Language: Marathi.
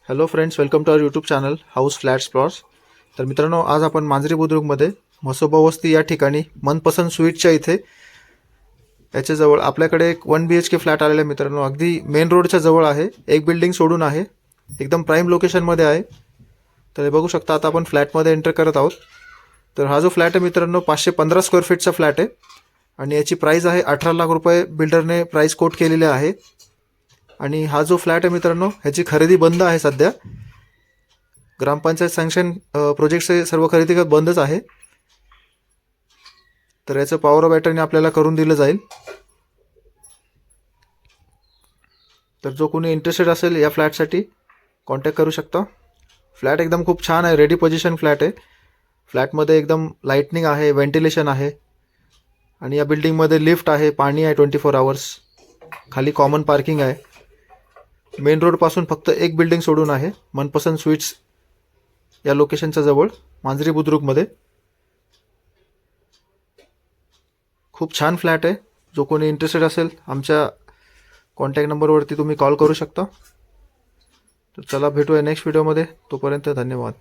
Hello friends, welcome to our YouTube channel House Flats Plots. तर मित्रांनो, आज आपण मांजरी बुद्रुकमध्ये म्हसोबा वस्ती या ठिकाणी मनपसंत स्वीटच्या इथे याच्याजवळ आपल्याकडे एक 1 BHK फ्लॅट आलेला आहे. मित्रांनो, अगदी मेन रोडच्या जवळ आहे, एक बिल्डिंग सोडून आहे, एकदम प्राईम लोकेशनमध्ये आहे. तर हे बघू शकता. आता आपण फ्लॅटमध्ये एंटर करत आहोत. तर हा जो फ्लॅट आहे मित्रांनो, 515 स्क्वेअर फीटचा फ्लॅट आहे आणि याची प्राईस आहे 18 लाख रुपये बिल्डरने प्राईस कोट केलेले आहे. आणि हा जो फ्लॅट आहे मित्रांनो, ह्याची खरेदी बंद आहे सध्या. ग्रामपंचायत सँक्शन प्रोजेक्टचे सर्व खरेदी बंदच आहे. तर याचं पॉवर ऑफ अटर्नी आपल्याला करून दिलं जाईल. तर जो कोणी इंटरेस्टेड असेल या फ्लॅटसाठी कॉन्टॅक्ट करू शकता. फ्लॅट एकदम खूप छान आहे, रेडी पोझिशन फ्लॅट आहे. फ्लॅटमध्ये एकदम लाईटनिंग आहे, व्हेंटिलेशन आहे आणि या बिल्डिंगमध्ये लिफ्ट आहे, पाणी आहे 24 आवर्स, खाली कॉमन पार्किंग आहे. मेन रोडपासून फक्त एक बिल्डिंग सोडून आहे, मनपसंत स्वीट्स या लोकेशनच्या जवळ मांजरी बुद्रुकमध्ये. खूप छान फ्लॅट आहे. जो कोणी इंटरेस्टेड असेल आमच्या कॉन्टॅक्ट नंबरवरती तुम्ही कॉल करू शकता. तर चला, भेटूया नेक्स्ट व्हिडिओमध्ये. तोपर्यंत धन्यवाद.